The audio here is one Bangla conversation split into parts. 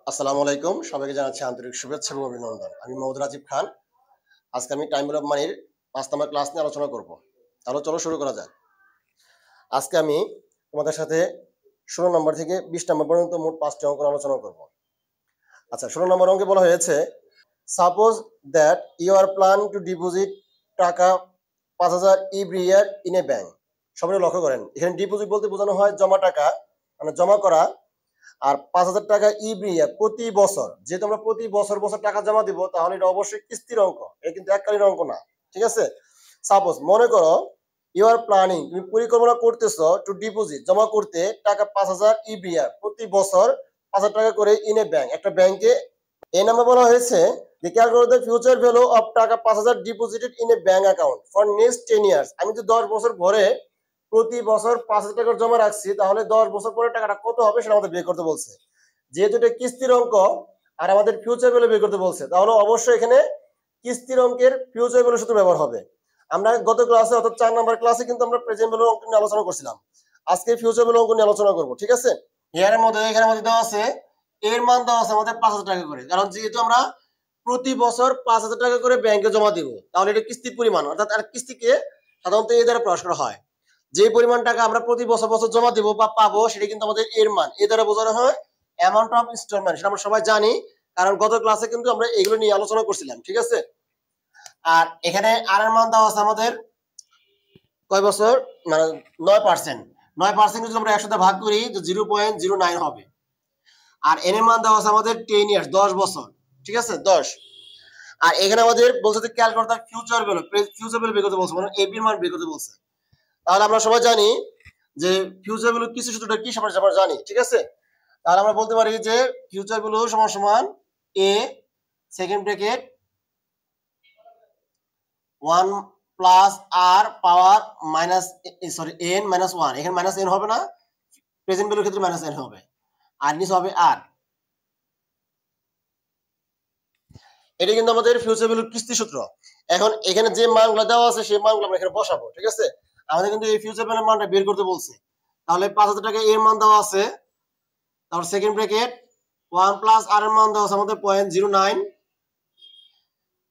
আসসালামু আলাইকুম, সবাইকে জানাচ্ছি আন্তরিক শুভেচ্ছা এবং অভিনন্দন। আমি মোহাম্মদ রাজীব খান। আজকে আমি টাইম অফ মানির ৫ নম্বর ক্লাস নিয়ে আলোচনা করব। তাহলে চলো শুরু করা যাক। আজকে আমি তোমাদের সাথে ১৬ নম্বর থেকে ২০ নম্বর পর্যন্ত মোট ৫টি অঙ্ক আলোচনা করব। আচ্ছা, ১৬ নম্বর অঙ্কে বলা হয়েছে, suppose that you are plan to deposit taka ৫,০০০ every year in a bank. সবাই লক্ষ্য করেন, এখানে ডিপোজিট বলতে বোঝানো হয় জমা টাকা, মানে জমা করা। আর ৫,০০০ টাকা এভরি ইয়ার, প্রতি বছর। যেহেতু আমরা প্রতি বছর বছর টাকা জমা দিব, তাহলে এটা অবশ্যই কিস্তির অঙ্ক, এটা কিন্তু এককালীন অঙ্ক না। ঠিক আছে? সাপোজ মনে করো ইউ আর প্ল্যানিং, তুমি পরিকল্পনা করতেছো টু ডিপোজিট, জমা করতে টাকা ৫,০০০ এভরি ইয়ার, প্রতি বছর ৫,০০০ টাকা করে ইন এ ব্যাংক, একটা ব্যাংকে। এই নামে বলা হয়েছে যে calculate the future value of টাকা ৫,০০০ deposited in a bank account for next 10 years. আমি যদি 10 বছর পরে প্রতি বছর ৫,০০০ টাকা জমা রাখছি, তাহলে 10 বছর পরে টাকাটা কত হবে সেটা আমাদের বের করতে বলছে। যেহেতু এটা কিস্তির অঙ্ক আর আমাদের ফিউচার ভ্যালু বের করতে বলছে, তাহলে অবশ্যই এখানে কিস্তির অঙ্কের ফিউচার ভ্যালু সূত্র ব্যবহার হবে। আমরা গত ক্লাসে অর্থাৎ ৪ নম্বর ক্লাসে কিন্তু আমরা প্রেজেন্ট ভ্যালু অঙ্ক নিয়ে আলোচনা করছিলাম। আজকে ফিউচার ভ্যালু অঙ্ক নিয়ে আলোচনা করব। ঠিক আছে? এর মধ্যে এখানে আমাদের দেওয়া আছে, এর মান দেওয়া আছে আমাদের ৫,০০০ টাকা করে। কারণ যেহেতু আমরা প্রতি বছর ৫,০০০ টাকা করে ব্যাংকে জমা দিব, তাহলে এটা কিস্তির পরিমাণ, অর্থাৎ আর কিস্তিকে সাধারণত এই দ্বারা প্রকাশ করা হয়। যে পরিমাণ টাকা আমরা প্রতি বছর বছর জমা দিব বা পাবো, সেটা কিন্তু আমাদের এর মান, এ দ্বারা বোঝানো হয় অ্যামাউন্ট অফ ইনস্টলমেন্ট। সেটা আমরা সবাই জানি, কারণ গত ক্লাসে কিন্তু আমরা এগুলো নিয়ে আলোচনা করছিলাম। ঠিক আছে? আর এখানে আর এর মান দেওয়া আছে আমাদের কয় বছর, মানে ৯%। ৯% যদি আমরা ১০০ ভাগ করি তো 0.09 হবে। আর এন এর মান দেওয়া আছে আমাদের 10 ইয়ার্স, 10 বছর। ঠিক আছে? 10। আর এখানে আমাদের বলছে যে calculate the future value, future value বের করতে বলছে, মানে এবির মান বের করতে বলছে। তাহলে আমরা সবাই জানি যে ফিউচার ভ্যালু কিছু সূত্রটা কি আমরা জানি। ঠিক আছে? তাহলে আমরা বলতে পারি যে ফিউচার ভ্যালু সমান সমান A second bracket 1 plus r power minus, sorry, n minus 1। এখানে মাইনাস এন হবে না, প্রেজেন্ট ভ্যালুর ক্ষেত্রে মাইনাস এন হবে, আর নিচে হবে আর। এটা কিন্তু আমাদের ফিউচার ভ্যালুর কিস্তি সূত্র। এখন এখানে যে মানগুলো দেওয়া আছে সেই মানগুলো আমরা এখানে বসাবো। ঠিক আছে? আমাদের কিন্তু এই ফিউচার ভ্যালুর মানটা বের করতে বলছে। তাহলে ৫,০০০ টাকা এর মান দেওয়া আছে, তারপর সেকেন্ড ব্র্যাকেট 1 প্লাস আর এর মান দেওয়া আছে আমাদের 0.09,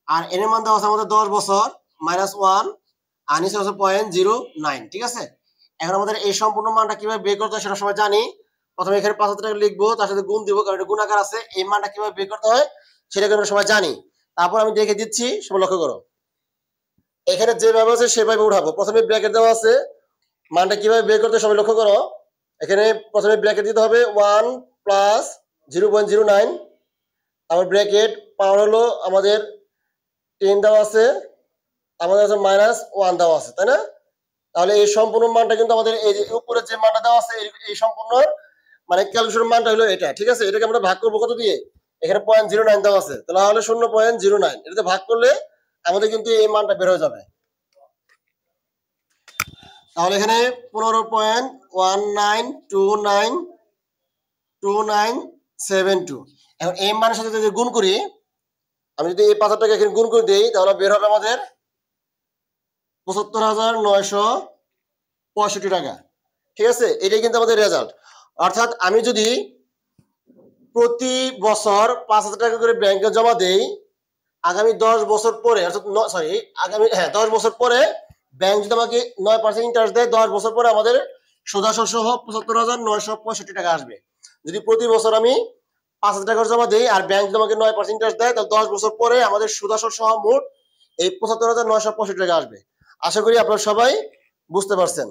আর এর মান দেওয়া আছে আমাদের 10 বছর মাইনাস 1, আর নিচে আছে 0.09। ঠিক আছে? এখন আমাদের এই সম্পূর্ণ মানটা কিভাবে বের করতে হয় সেটা সবাই জানি। প্রথমে এখানে ৫,০০০ টাকা লিখবো, তার সাথে গুণ দিব, কারণ এটা গুণাকার আছে। এই মানটা কিভাবে বের করতে হয় সেটা আমরা সবাই জানি। তারপর আমি দেখে দিচ্ছি, সবাই লক্ষ্য করো। এখানে যেভাবে আছে সেভাবে উঠাবো। প্রথমে ব্র্যাকেট দেওয়া আছে, মানটা কিভাবে বের করতে সবাই লক্ষ্য করো। এখানে প্রথমে ব্র্যাকেট দিতে হবে 1 প্লাস 0.09, তারপর ব্র্যাকেট পাওয়ার হলো আমাদের 10 দেওয়া আছে, আমাদের আছে মাইনাস 1 দেওয়া আছে, তাই না? তাহলে এই সম্পূর্ণ মানটা কিন্তু আমাদের এই যে উপরে যে মানটা দেওয়া আছে, এই সম্পূর্ণ মানে ক্যালকুলেশন মানটা হলো এটা। ঠিক আছে? এটাকে আমরা ভাগ করবো কত দিয়ে? এখানে 0.09 দেওয়া আছে, তাহলে 0.09 এটাতে ভাগ করলে আমাদের কিন্তু এই মানটা বের হয়ে যাবে। তাহলে এখানে 15.19292972। এখন এই মানের সাথে যদি গুণ করি, আমি যদি এই ৫,০০০ টাকা এখানে গুণ করে দিই, তাহলে বের হবে আমাদের ৭৫,৯৬৫ টাকা। ঠিক আছে? এটাই কিন্তু আমাদের রেজাল্ট। অর্থাৎ আমি যদি প্রতি বছর ৫,০০০ টাকা করে ব্যাংকে জমা দেই, আগামী ১০ বছর পরে, অর্থাৎ আগামী ১০ বছর পরে ব্যাংক যদি আমাকে ৯% ইন্টারেস্ট দেয়, ১০ বছর পরে আমাদের সুদ আসল সহ ৭৫,৯৬৫ টাকা আসবে। যদি প্রতি বছর আমি ৫,০০০ টাকা জমা দিই আর ব্যাংক যদি আমাকে ৯% ইন্টারেস্ট দেয়, তাহলে ১০ বছর পরে আমাদের সুদ আসল সহ মোট এই ৭৫,৯৬৫ টাকা আসবে। আশা করি আপনারা সবাই বুঝতে পারছেন।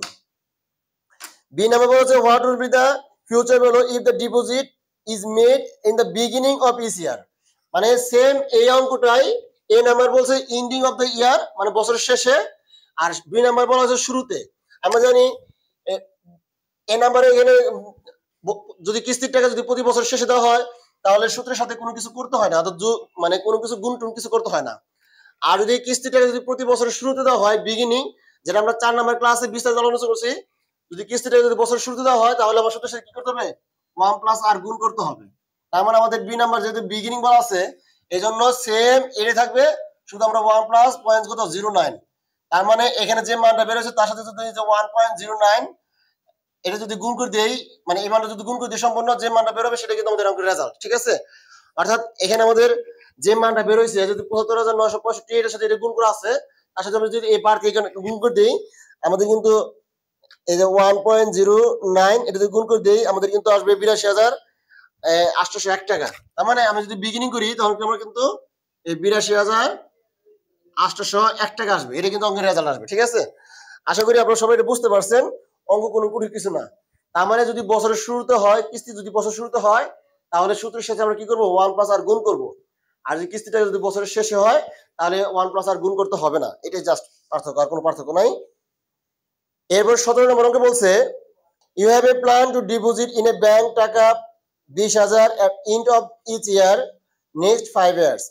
বি নাম্বার বলেছে, what will be the future value if the deposit is made in the beginning of each year. মানে সেম এই অঙ্কটাই এ নাম্বার বলছে এন্ডিং অফ দ্য ইয়ার, মানে বছরের শেষে, আর বি নাম্বার বলা হচ্ছে শুরুতে। আমরা জানি এ নাম্বারে এখানে যদি কিস্তির টাকা যদি প্রতি বছর শেষে দেওয়া হয়, তাহলে সূত্রের সাথে কোনো কিছু করতে হয় না, মানে কোনো কিছু গুণ টুন কিছু করতে হয় না। আর যদি কিস্তির টাকা যদি প্রতি বছরের শুরুতে দেওয়া হয়, বিগিনিং, যেটা আমরা ৪ নম্বর ক্লাসে বিস্তারিত আলোচনা করছি, যদি কিস্তিটা যদি বছরের শুরুতে দেওয়া হয়, তাহলে আমার সূত্রের সাথে কি করতে হবে? 1 প্লাস আর গুণ করতে হবে। তার মানে আমাদের বি নাম্বার যেহেতু বিগিনিং বলা আছে, এই জন্য সেম এটাই থাকবে, শুধু আমরা 1 প্লাস 0.09। তার মানে এখানে যে মানটা বেরোচ্ছে তার সাথে যদি 1.09 এটা যদি গুণ করে দেই, মানে এই মানটা যদি গুণ করে দিই সম্পূর্ণ যে মানটা বের হবে সেটা কিন্তু আমাদের অঙ্কের রেজাল্ট, ঠিক আছে। অর্থাৎ এখানে আমাদের যে মানটা বের হয়েছে যদি ৭৫,৯৬৫ এর সাথে এটা গুণ করা আছে, তার সাথে আমরা যদি এই বার এখানে গুণ করে দিই, আমাদের কিন্তু এই যে 1.09 এটা যদি গুণ করে দিই আমাদের কিন্তু আসবে ৮২,৮০১ টাকা। তার মানে আমি যদি বিগিনিং করি তখন আমরা কিন্তু এই ৮২,৮০১ টাকা আসবে, এটা কিন্তু অঙ্কের রেজাল্ট আসবে, ঠিক আছে। আশা করি আপনারা সবাই এটা বুঝতে পারছেন, অঙ্ক কোনো কঠিন কিছু না। তার মানে যদি বছরের শুরুতে হয়, কিস্তি যদি বছর শুরুতে হয়, তাহলে সূত্রের সাথে আমরা কি করবো, 1+r গুণ করবো। আর যদি কিস্তিটা যদি বছরের শেষে হয় তাহলে 1+r গুণ করতে হবে না, এটাই জাস্ট পার্থক্য, আর কোনো পার্থক্য নাই। এরপর ১৭ নম্বর অঙ্কে বলছে you have a plan to deposit in a bank টাকা ২০,০০০ at end of each year next 5 years.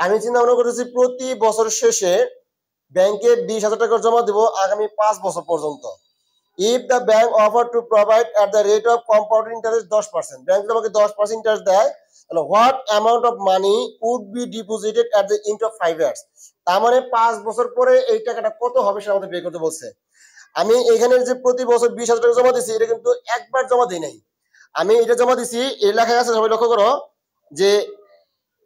আমি চিন্তা ভাবনা করতেছি প্রতি বছর শেষে ব্যাংকে ২০,০০০ টাকা জমা দেবো আগামী 5 বছর পর্যন্ত। If the bank offer to provide at the rate of compound interest 10%, bank যদি আমাকে 10% ইন্টারেস্ট দেয়, তাহলে what amount of money would be deposited at the end of 5 years. তার মানে 5 বছর পরে এই টাকাটা কত হবে সেটা আমাদের বের করতে বলছে। আমি এখানে যে প্রতি বছর ২০,০০০ টাকা জমা দিচ্ছি, এটা কিন্তু একবার জমা দিই নাই, আমি এটা জমা দিছি, এর লেখা আছে সবাই লক্ষ্য করো যে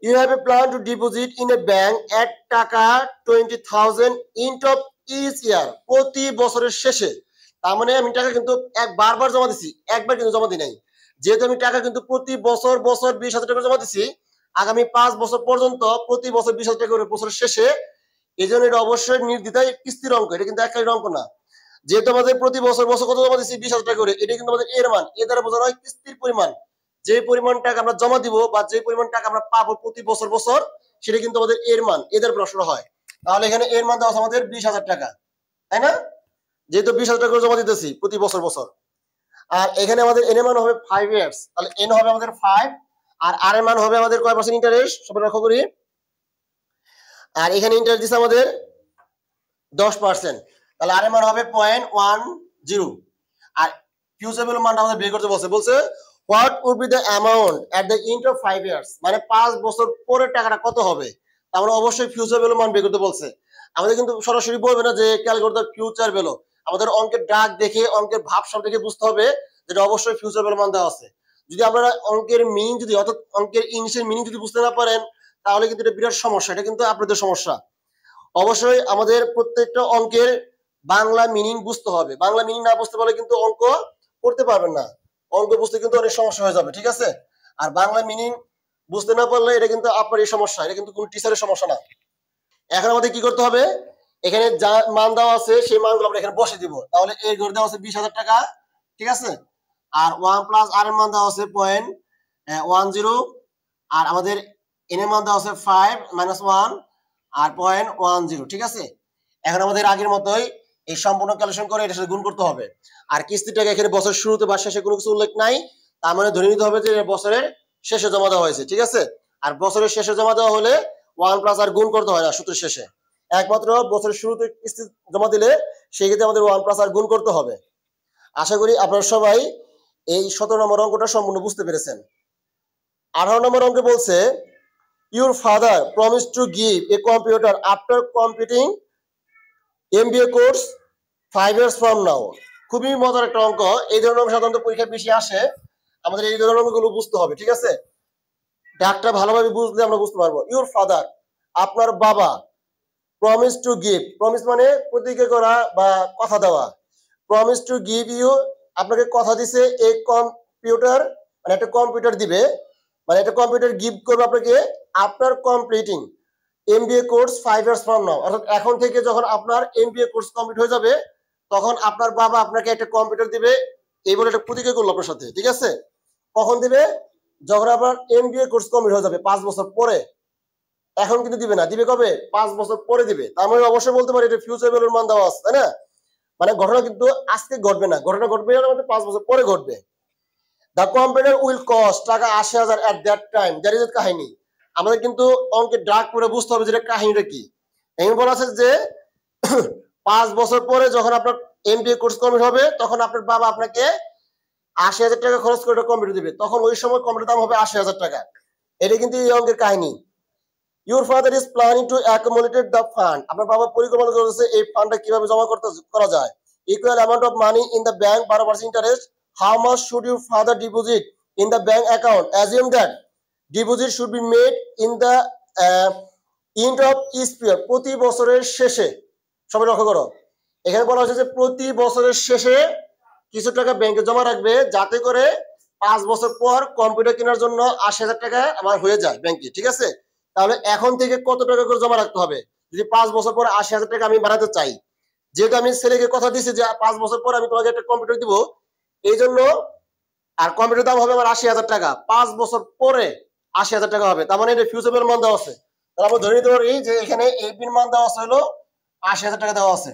you have a plan to deposit in a bank at টাকা 20,000 into each year, প্রতি বছরের শেষে। তার মানে আমি টাকা কিন্তু বারবার জমা দিছি, একবার কিন্তু জমা দিই নাই। যেহেতু আমি টাকা কিন্তু প্রতি বছর ২০,০০০ টাকা জমা দিছি আগামী ৫ বছর পর্যন্ত, প্রতি বছর ২০,০০০ টাকা করে বছরের শেষে, এই জন্য এটা অবশ্যই নির্দ্বিধায় কিস্তির অঙ্ক, এটা কিন্তু এককালীন অঙ্ক না। যেহেতু আমাদের প্রতি বছর বছর কত জমা দিচ্ছি ২০,০০০ টাকা করে, এটা কিন্তু আমাদের এর মান, এ দ্বারা বোঝানো হয় কিস্তির পরিমাণ। যে পরিমাণ টাকা আমরা জমা দিব বা যে পরিমাণ টাকা আমরা পাবো প্রতি বছর বছর, সেটা কিন্তু আমাদের এর মান, এদের প্রশ্ন হয়। তাহলে এখানে এর মান দেওয়া আছে আমাদের ২০,০০০ টাকা, তাই না? যেহেতু ২০,০০০ টাকা করে জমা দিতেছি প্রতি বছর বছর। আর এখানে আমাদের এন এর মান হবে 5 ইয়ার্স, তাহলে এন হবে আমাদের 5, আর আর এর মান হবে আমাদের কয় পার্সেন্ট ইন্টারেস্ট, সবাই লক্ষ্য করি। আর এখানে ইন্টারেস্ট দিচ্ছে আমাদের 10%, তাহলে আর এর মান হবে 0.10। আর ফিউচার ভ্যালু মানটা আমাদের বের করতে বলছে what would be the amount at the end of 5 years, মানে 5 বছর পরে টাকাটা কত হবে। আমরা অবশ্যই ফিউচার ভ্যালু মান বের করতে বলছে, আমাদের কিন্তু সরাসরি বলবে না যে ক্যালকুলেট দ্য ফিউচার ভ্যালু। আমাদের অঙ্কের ডাক দেখে, অঙ্কের ভাব সব দেখে বুঝতে হবে যেটা অবশ্যই ফিউচার ভ্যালু মান দেওয়া আছে। যদি আপনারা অঙ্কের মিনিং যদি, অর্থাৎ অঙ্কের ইংলিশের মিনিং যদি বুঝতে না পারেন, তাহলে কিন্তু এটা বিরাট সমস্যা, এটা কিন্তু আপনাদের সমস্যা। অবশ্যই আমাদের প্রত্যেকটা অঙ্কের বাংলা মিনিং বুঝতে হবে, বাংলা মিনিং না বুঝতে পারলে কিন্তু অঙ্ক করতে পারবেন না, অঙ্ক বুঝতে কিন্তু অনেক সমস্যা হয়ে যাবে, ঠিক আছে। আর বাংলা মিনিং বুঝতে না পারলে এটা কিন্তু আপনার এই সমস্যা, এটা কিন্তু কোনো টিচারের সমস্যা না। এখন আমাদের কি করতে হবে, এখানে যা মান দেওয়া আছে সেই মানগুলো আমরা এখানে বসে দিব। তাহলে এর ঘর দেওয়া আছে 20,000 টাকা, ঠিক আছে। আর 1+r এর মান দেওয়া আছে 0.10, আর আমাদের n এর মান দেওয়া আছে 5 - 1 আর 0.10, ঠিক আছে। এখন আমাদের আগের মতোই এই সম্পূর্ণ ক্যালকুলেশন করে এটার সাথে গুণ করতে হবে। আর কিস্তিটাকে এখানে বছর শুরুতে বা শেষে কোনো কিছু উল্লেখ নাই, তার মানে ধরে নিতে হবে যে বছরের শেষে জমা দেওয়া হয়েছে, ঠিক আছে। আর বছরের শেষে জমা দেওয়া হলে 1+r গুণ করতে হয় না সূত্রের শেষে, একমাত্র বছরের শুরুতে কিস্তি জমা দিলে সেই ক্ষেত্রে আমাদের 1+r গুণ করতে হবে। আশা করি আপনারা সবাই এই 17 নম্বর অঙ্কটা সম্পূর্ণ বুঝতে পেরেছেন। 18 নম্বর অঙ্কে বলছে your father promise to give a computer after completing MBA course 5 years from now। খুবই মজার একটা অঙ্ক, এই ধরনের অঙ্ক সাধারণত পরীক্ষায় বেশি আসে, আমাদের এই ধরনের অঙ্কগুলো বুঝতে হবে, ঠিক আছে। ডাকটা ভালোভাবে বুঝলে আমরা বুঝতে পারবো। ইউর ফাদার, আপনার বাবা, প্রমিস টু গিভ, প্রমিস মানে প্রতিজ্ঞা করা বা কথা দেওয়া, প্রমিস টু গিভ ইউ, আপনাকে কথা দিছে এই কম্পিউটার, মানে একটা কম্পিউটার দিবে, মানে একটা কম্পিউটার গিভ করবে আপনাকে after completing MBA course 5 years from now, অর্থাৎ এখন থেকে যখন আপনার MBA কোর্স কমপ্লিট হয়ে যাবে তখন আপনার বাবা আপনাকে একটা কম্পিউটার দিবে, এই বলে একটা প্রতিজ্ঞা করলো আপনার সাথে, ঠিক আছে। কখন দিবে, যখন আপনার MBA কোর্স কমপ্লিট হয়ে যাবে 5 বছর পরে। এখন কিন্তু দিবে না, দিবে কবে, 5 বছর পরে দিবে। তার মানে অবশ্যই বলতে পারি এটা ফিউচার ভ্যালুর মান দেওয়া আছে, তাই না। মানে ঘটনা কিন্তু আজকে ঘটবে না, ঘটনা ঘটবে আমাদের 5 বছর পরে ঘটবে। দ্য কম্পিউটার উইল কস্ট টাকা 80,000 at that time, that is কাহিনী। আমাদের কিন্তু অঙ্কের ডাক করে বুঝতে হবে যে কাহিনীটা কি। এমন বলা আছে যে 5 বছর পরে যখন আপনার MBA কোর্স কমপ্লিট হবে তখন আপনার বাবা আপনাকে 80,000 টাকা খরচ করে কম্পিউটার দিবে, তখন ওই সময় কম্পিউটার দাম হবে 80,000 টাকা। এটা কিন্তু এই অঙ্কের কাহিনী। Your father is planning to accumulate the fund, আপনার বাবা পরিকল্পনা করেছে এই ফান্ডটা কিভাবে জমা করা যায়। equal amount of money in the bank, 12% interest. How much should you further deposit in the bank account? Assume that deposit should be made in the end of each year. প্রতি বছরের শেষে, সবাই লক্ষ্য করো, এখানে বলা হচ্ছে যে প্রতি বছরের শেষে কিছু টাকা ব্যাংকে জমা রাখবে, যাতে করে 5 বছর পর কম্পিউটার কেনার জন্য 80,000 টাকা আমার হয়ে যায় ব্যাংকে। ঠিক আছে, তাহলে এখন থেকে কত টাকা করে জমা রাখতে হবে? যদি 5 বছর পর 80,000 টাকা আমি বানাতে চাই, যেহেতু আমি ছেলেকে কথা দিচ্ছি যে 5 বছর পর আমি তোমাকে একটা কম্পিউটার দিব, এই জন্য, আর কম্পিউটার দাম হবে আমার 80,000 টাকা, 5 বছর পরে 80,000 টাকা হবে, তার মানে এটা ফিউচারের মান দেওয়া আছে। তাহলে আমরা ধরে নিতে পারি যে এখানে এপির মান দেওয়া আছে হলো 80,000 টাকা দেওয়া আছে।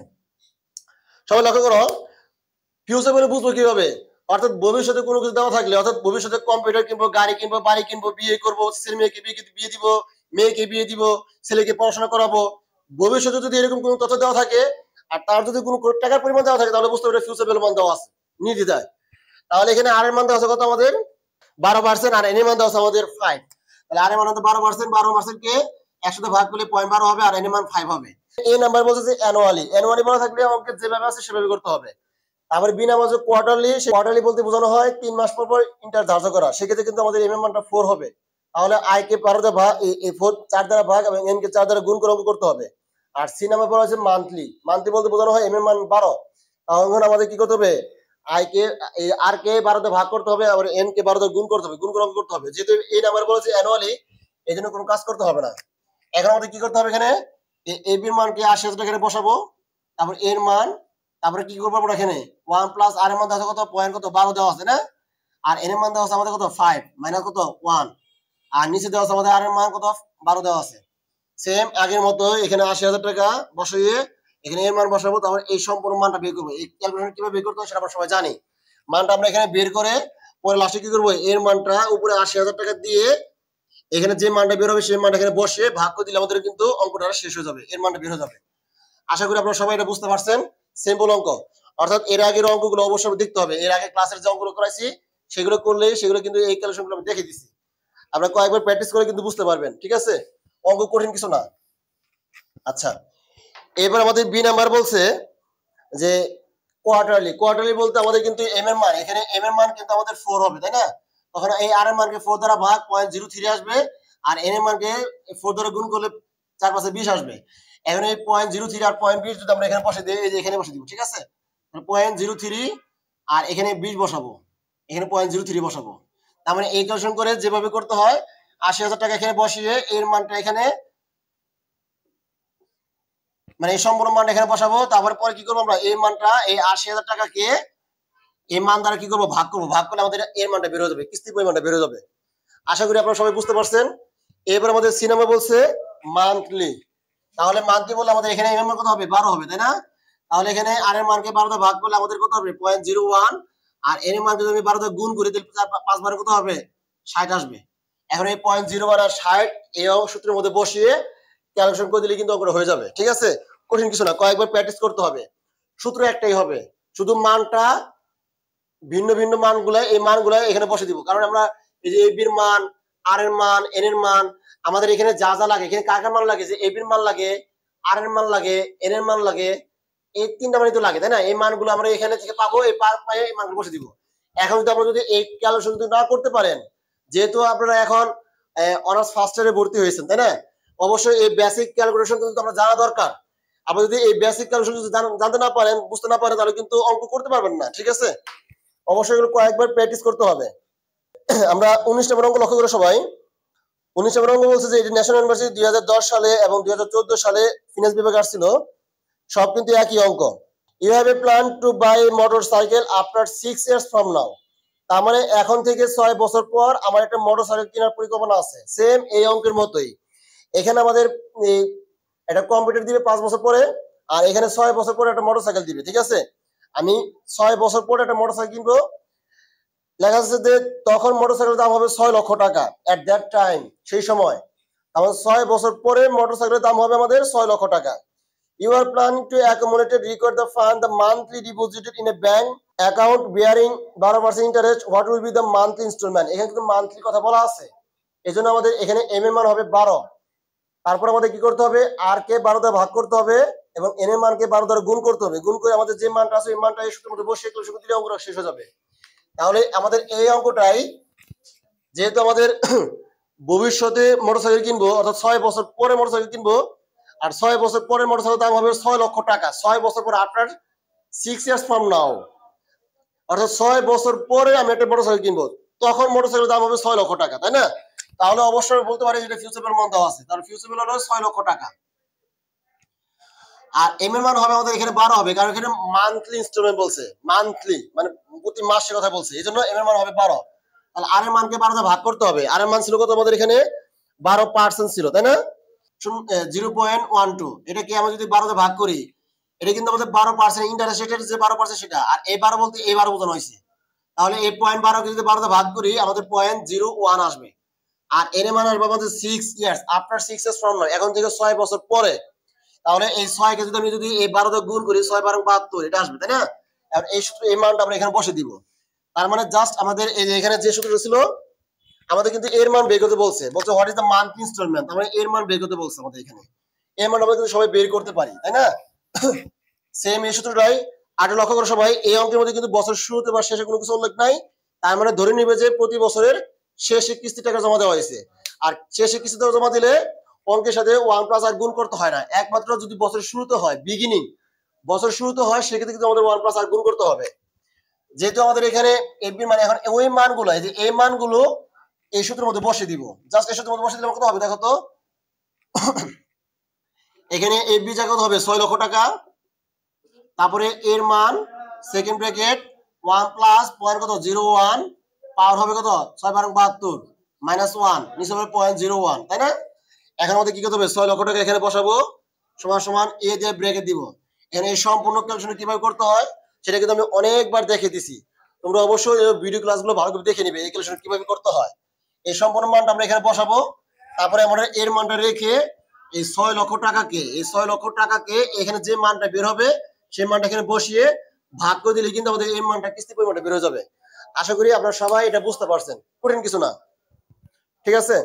সবাই লক্ষ্য করো, ফিউচার মানে বুঝবো কিভাবে? অর্থাৎ ভবিষ্যতে কোনো কিছু দেওয়া থাকলে, অর্থাৎ ভবিষ্যতে কম্পিউটার কিনবো, গাড়ি কিনবো, বাড়ি কিনবো, বিয়ে করবো, ছেলে মেয়েকে বিয়ে দিব, মেয়েকে বিয়ে দিব, ছেলেকে পড়াশোনা করাবো, ভবিষ্যতে যদি এরকম কোনো তথ্য দেওয়া থাকে আর তার যদি কোনো টাকার পরিমাণ দেওয়া থাকে, তাহলে বুঝতে হবে ফিউচার ভ্যালু মান দেওয়া আছে নির্দ্বিধায়। তাহলে এখানে আর এর মান দেওয়া আছে কত আমাদের? 12%, আর এন এর মান দেওয়া আছে আমাদের 5। তাহলে আর এর মান হচ্ছে 12%, 12% কে 100 ভাগ করলে 0.12 হবে, আর এন এর মান 5 হবে। এই নাম্বার বলছে যে অ্যানুয়ালি বলা থাকলে আমাকে যেভাবে আছে সেভাবে করতে হবে। তারপরে বি নাম্বার হচ্ছে কোয়ার্টারলি, কোয়ার্টারলি বলতে বোঝানো হয় 3 মাস পর পর ইন্টারেস্ট ধার্য করা, সেক্ষেত্রে কিন্তু আমাদের এম এর মানটা 4 হবে। তাহলে আই কে 12 দ্বারা ভাগ, 4 দ্বারা ভাগ এবং এন কে 4 দ্বারা গুণ করে অঙ্ক করতে হবে। আর সি নাম্বার বলা হচ্ছে মান্থলি, মান্থলি বলতে বোঝানো হয় এম এর মান 12। তখন আমাদের কি করতে হবে? আই কে আর কে 12 দ্বারা ভাগ করতে হবে, আবার এন কে 12 দ্বারা গুণ করতে হবে, গুণ করে অঙ্ক করতে হবে। যেহেতু এই নাম্বার বলেছে অ্যানুয়ালি, এই জন্য কোনো কাজ করতে হবে না। এখন আমাদের কি করতে হবে? এখানে এ বির মানকে 80,000 টাকা এখানে বসাবো, তারপর এর মান, তারপরে কি করবো আমরা এখানে 1 প্লাস আর এর মান দেওয়া আছে কত? পয়েন্ট কত? 12 দেওয়া আছে না? আর এর মান দেওয়া আছে আমাদের কত? 5 মাইনাস কত? 1। আর নিচে দেওয়া আছে আমাদের আর এর মান কত? 12 দেওয়া আছে। সেম আগের মতো এখানে 80,000 টাকা বসিয়ে এখানে এর মান বসাবো, তারপর এই সম্পূর্ণ মানটা বের করবো। এই ক্যালকুলেশন কিভাবে বের করতে হয় সেটা আমরা সবাই জানি। মানটা আমরা এখানে বের করে পরে লাস্টে কি করবো? এর মানটা উপরে 80,000 টাকা দিয়ে এখানে যে মানটা বের হবে সেই মানটা এখানে বসিয়ে ভাগ করে দিলে আমাদের কিন্তু অঙ্কটা শেষ হয়ে যাবে, এর মানটা বের হয়ে যাবে। আশা করি আপনারা সবাই এটা বুঝতে পারছেন। সিম্পল অঙ্ক, অর্থাৎ এর আগের অঙ্কগুলো অবশ্যই দেখতে হবে। এর আগে ক্লাসের যে অঙ্কগুলো করাইছি সেগুলো করলে সেগুলো কিন্তু এই ক্যালকুলেশনগুলো আমি দেখে দিছি, আপনারা কয়েকবার প্র্যাকটিস করে কিন্তু বুঝতে পারবেন। ঠিক আছে, অঙ্ক কঠিন কিছু না। আচ্ছা, এবার আমাদের বি নাম্বার বলছে যে কোয়ার্টারলি, কোয়ার্টারলি বলতে আমাদের কিন্তু এম এর মান, এখানে এম এর মান কিন্তু আমাদের 4 হবে, তাই না? তখন এই আর এর মানকে 4 দ্বারা ভাগ 0.03 আসবে, আর এন এর মানকে 4 দ্বারা গুণ করলে 4 পাশে 20 আসবে। এখন এই 0.03 আর 0.20 যদি আমরা এখানে বসে দিই, এই যে এখানে বসে দিব। ঠিক আছে, 0.03 আর এখানে 20 বসাবো, এখানে 0.03 বসাবো। তার মানে এই ক্যালকুলেশন করে যেভাবে করতে হয়, 80,000 টাকা এখানে বসিয়ে এর মানটা এখানে, মানে এই সম্পূর্ণ মানটা এখানে বসাবো। তারপরে পরে কি করবো আমরা? এই মানটা, এই 80,000 টাকাকে এই মান দ্বারা কি করবো? ভাগ করবো। ভাগ করলে আমাদের এর মানটা বের হয়ে যাবে, কিস্তির পরিমাণটা বের হয়ে যাবে। আশা করি আপনারা সবাই বুঝতে পারছেন। এবার আমাদের সি নাম্বার বলছে মান্থলি। তাহলে মান্থলি বললে আমাদের এখানে এর মান কত হবে? 12 হবে, তাই না? তাহলে এখানে আর এর মানকে 12 দিয়ে ভাগ করলে আমাদের কত হবে? 0.01। আর এর মানকে যদি আমি 12 দিয়ে গুণ করি তাহলে 5 বারে কত হবে? 60 আসবে। এখন এই 0.01 আর 60 এই সূত্রের মধ্যে বসিয়ে ক্যালকুলেশন করে দিলে কিন্তু অঙ্কটা হয়ে যাবে। ঠিক আছে, কঠিন কিছু না, কয়েকবার প্র্যাকটিস করতে হবে। সূত্র একটাই হবে, শুধু মানটা ভিন্ন ভিন্ন মানগুলা, এই মানগুলা এখানে বসে দিব। কারণ আমরা এই যে এ বির মান, আর এর মান, এন এর মান, আমাদের এখানে যা যা লাগে, এখানে কার কার মান লাগে? যে এ বির মান লাগে, আর এর মান লাগে, এন এর মান লাগে, এই তিনটা মানই তো লাগে, তাই না? এই মানগুলো আমরা এখানে থেকে পাবো, এই পায়ে এই মানগুলো বসে দিব। এখন যদি আপনারা যদি এই ক্যালকুলেশন যদি না করতে পারেন, যেহেতু আপনারা এখন অনার্স ফার্স্ট ইয়ারে ভর্তি হয়েছেন, তাই না? অবশ্যই এই বেসিক ক্যালকুলেশন কিন্তু আমরা জানা দরকার। আপনি যদি এই বেসিক ক্যালকুলেশন যদি জানতে না পারেন, বুঝতে না পারেন, তাহলে কিন্তু অঙ্ক করতে পারবেন না। ঠিক আছে, অবশ্যই এগুলো কয়েকবার প্র্যাকটিস করতে হবে। আমরা 19 নম্বর অঙ্ক লক্ষ্য করে সবাই। 19 নম্বর অঙ্ক বলছে যে এটি ন্যাশনাল ইউনিভার্সিটি 2010 সালে এবং 2014 সালে ফিনান্স বিভাগে আসছিল, সব কিন্তু একই অঙ্ক। You have a plan to buy motorcycle after 6 years from now. তার মানে এখন থেকে 6 বছর পর আমার একটা মোটর সাইকেল কেনার পরিকল্পনা আছে। সেম এই অঙ্কের মতোই এখানে আমাদের একটা কম্পিউটার দিবে 5 বছর পরে, আর এখানে 6 বছর পরে একটা মোটর সাইকেল দিবে। ঠিক আছে, আমি 6 বছর পরে একটা মোটর সাইকেল কিনবো, লেখা আছে যে তখন মোটরসাইকেলের দাম হবে 6 লক্ষ টাকা এট দ্যাট টাইম, সেই সময়। আমাদের 6 বছর পরে মোটরসাইকেলের দাম হবে আমাদের 6 লক্ষ টাকা। You are planning to accumulate required the fund the monthly deposited in a bank account bearing 12% interest, what will be the monthly instalment. এখানে কিন্তু মান্থলি কথা বলা আছে, এই জন্য আমাদের এখানে এম এর মান হবে 12। তারপর আমাদের কি করতে হবে? আর কে 12 দিয়ে ভাগ করতে হবে এবং n এর মানকে 12 দ্বারা গুণ করতে হবে, গুণ করে আমাদের যে মানটা আছে এই মানটা এই সূত্রের মধ্যে বসিয়ে ক্যালকুলেশন দিলে অঙ্কটা শেষ হয়ে যাবে। তাহলে আমাদের এই অঙ্কটাই, যেহেতু আমাদের ভবিষ্যতে মোটরসাইকেল কিনবো, অর্থাৎ 6 বছর পরে মোটরসাইকেল কিনবো, আর 6 বছর পরে মোটরসাইকেল দাম হবে 6 লক্ষ টাকা। 6 বছর পরে, আফটার 6 ইয়ার্স ফ্রম নাও, অর্থাৎ 6 বছর পরে আমি একটা মোটরসাইকেল কিনবো, তখন মোটরসাইকেলের দাম হবে 6 লক্ষ টাকা, তাই না? তাহলে অবশ্যই বলতে পারি যেটা ফিউচার ভ্যালু মান দেওয়া আছে, তাহলে ফিউচার ভ্যালু হলো 6 লক্ষ টাকা। আর এম এর মান হবে আমাদের এখানে 12 হবে, কারণ এখানে মান্থলি ইনস্টলমেন্ট বলছে, মান্থলি মানে প্রতি মাসের কথা বলছে, এই জন্য এম এর মান হবে 12। তাহলে আর এর মানকে 12 দিয়ে ভাগ করতে হবে। আর এর মান ছিল কত আমাদের এখানে? 12% ছিল, তাই না? 0.12। এটাকে আমরা যদি 12 দিয়ে ভাগ করি, এটা কিন্তু আমাদের 12% ইন্টারেস্ট রেটের যে 12% সেটা, আর এই 12 বলতে এই 12 বোঝানো হয়েছে। তাহলে এই 0.12 কে যদি 12 দিয়ে ভাগ করি আমাদের 0.01 আসবে। আর এর মান আসবে আমাদের 6 years, after 6 years from now, এখন থেকে 6 বছর পরে। তাহলে এই 6 কে যদি আমি এই 12 দিয়ে গুণ করি, 6 12 72 এটা আসবে, তাই না? আর এই সূত্র, এই মানটা আমরা এখানে বসে দিব। তার মানে জাস্ট আমাদের এই যে এখানে যে সূত্রটা ছিল, আমাদের কিন্তু এর মান বের করতে বলছে what is the monthly instalment, আমরা এর মান বের করতে বলছে আমাদের এখানে। এর মান আমরা কিন্তু সবাই বের করতে পারি, তাই না? সেম এই সূত্রটাই আগে লক্ষ্য করো সবাই, এই অঙ্কের মধ্যে কিন্তু বছর শুরুতে বা শেষে কোনো কিছু উল্লেখ নাই। তার মানে ধরে নিবে যে প্রতি বছরের শেষে কিস্তি টাকা জমা দেওয়া হয়েছে, আর শেষে কিস্তি টাকা জমা দিলে অঙ্কের সাথে 1+ আর গুণ করতে হয় না, একমাত্র যদি বছরের শুরুতে হয়, বিগিনিং বছর শুরুতে হয়, সেক্ষেত্রে কিন্তু আমাদের 1+ আর গুণ করতে হবে। যেহেতু আমাদের এখানে এফবি মানে এখন ওই মানগুলো, এই যে এই মানগুলো এই সূত্রের মধ্যে বসে দিব, জাস্ট এই সূত্রের মধ্যে বসে দিলে কত হবে দেখো তো। এখানে এফবি যা কত হবে 6 লক্ষ টাকা, তারপরে এর মান সেকেন্ড ব্র্যাকেট 1+ পয়েন্ট কত 01, পাওয়ার হবে কত 6 12 72 -1, নিচে হবে 0.01, তাই না? এখন আমাদের কি করতে হবে, 6 লক্ষ টাকা এখানে বসাবো, সমান সমান এ দিয়ে ব্র্যাকেট দিব। এখানে এই সম্পূর্ণ ক্যালকুলেশন কিভাবে করতে হয় সেটা কিন্তু আমি অনেকবার দেখিয়ে দিছি, তোমরা অবশ্যই ভিডিও ক্লাসগুলো ভালো করে দেখে নিবে এই ক্যালকুলেশন কিভাবে করতে হয়। এই সম্পূর্ণ মানটা আমরা এখানে বসাবো, তারপরে আমরা এর মানটা রেখে এই 6 লক্ষ টাকাকে এখানে যে মানটা বের হবে সেই মানটা এখানে বসিয়ে ভাগ করে দিলে কিন্তু আমাদের এই মানটা কিস্তি পরিমাণটা বের হয়ে যাবে। আশা করি আপনারা সবাই এটা বুঝতে পারছেন, কঠিন কিছু না, ঠিক আছে?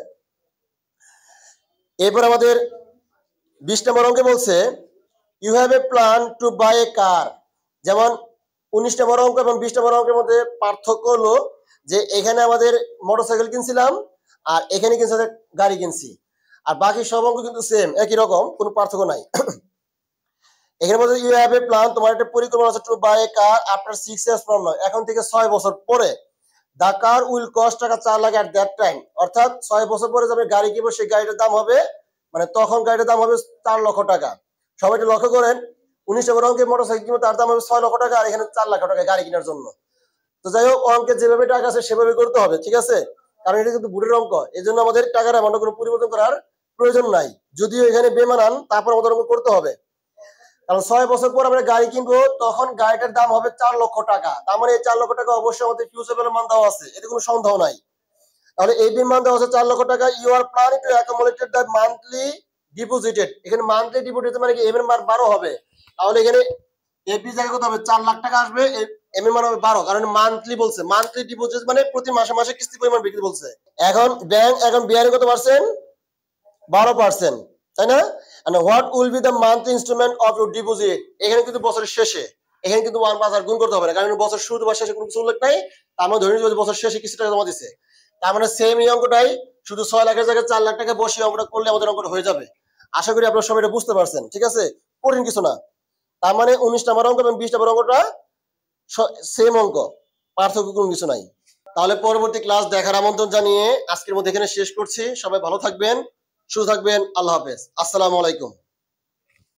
এরপর আমাদের 20 নম্বর অঙ্কে বলছে you have a plan to buy a car. যেমন 19 নম্বর অঙ্ক এবং 20 নম্বর অঙ্কের মধ্যে পার্থক্য হলো যে এখানে আমাদের মোটরসাইকেল কিনছিলাম আর এখানে কিন্তু গাড়ি কিনছি, আর বাকি সব অঙ্ক কিন্তু সেম, একই রকম, কোনো পার্থক্য নাই। এখানে বলছে ইউ হ্যাভ এ প্ল্যান, তোমার একটা পরিকল্পনা আছে to buy a car after 6 years from now, এখন থেকে 6 বছর পরে। দা কার উইল কস্ট টাকা 4 লাখ এট দ্যাট টাইম, অর্থাৎ 6 বছর পরে যখন গাড়ি কিনবো সেই গাড়িটার দাম হবে, মানে তখন গাড়িটার দাম হবে 4 লক্ষ টাকা। সবাই একটু লক্ষ্য করেন, 19 নম্বর অঙ্কে মোটরসাইকেল কিনবো তার দাম হবে 6 লক্ষ টাকা, আর এখানে 4 লাখ টাকা গাড়ি কেনার জন্য। তো যাই হোক, অঙ্কে যেভাবে টাকা আছে সেভাবে করতে হবে, ঠিক আছে? কারণ এটা কিন্তু বুটের অঙ্ক, এই জন্য আমাদের টাকার অ্যামাউন্ট কোনো পরিবর্তন করার প্রয়োজন নাই, যদিও এখানে বেমানান, তারপর আমাদের অঙ্ক করতে হবে। কারণ 6 বছর পর আমরা গাড়ি কিনবো, তখন গাড়িটার দাম হবে 4 লক্ষ টাকা, তার মানে এই 4 লক্ষ টাকা অবশ্যই আমাদের ফিউচার ভ্যালু মান দেওয়া আছে, এতে কোনো সন্দেহ নাই। তাহলে এই মান দেওয়া আছে 4 লক্ষ টাকা। You are planning to accumulated the monthly deposited, এখানে মান্থলি ডিপোজিট মানে কি এম এর মান 12 হবে, তাহলে এখানে এফবি জায়গায় কত হবে 4 লাখ টাকা আসবে, এম এর মান হবে 12, কারণ মান্থলি বলছে, মান্থলি ডিপোজিট মানে প্রতি মাসে মাসে কিস্তি পরিমাণ বিক্রি বলছে। এখন ব্যাংক এখন বিআর কত পার্সেন্ট, 12%, তাই না? and what will be the monthly instrument of your deposit, এখানে কিন্তু বছরের শেষে, এখানে কিন্তু 1+ আর গুণ করতে হবে না, কারণ বছর শুরুতে বা শেষে কোনো কিছু উল্লেখ নাই, তার মানে ধরে নিতে বছর শেষে কিস্তি টাকা জমা দিছে, তার মানে সেম এই অঙ্কটাই, শুধু 6 লাখের জায়গায় 4 লাখ টাকা বসিয়ে অঙ্কটা করলে আমাদের অঙ্কটা হয়ে যাবে। আশা করি আপনারা সবাই এটা বুঝতে পারছেন, ঠিক আছে? কঠিন কিছু না। তার মানে 19 নম্বর অঙ্ক এবং 20 নম্বর অঙ্কটা সেম অঙ্ক, পার্থক্য কোনো কিছু নাই। তাহলে পরবর্তী ক্লাস দেখার আমন্ত্রণ জানিয়ে আজকের মধ্যে এখানে শেষ করছি। সবাই ভালো থাকবেন, সুস্থ থাকবেন, আল্লাহ হাফেজ, আসসালামু আলাইকুম।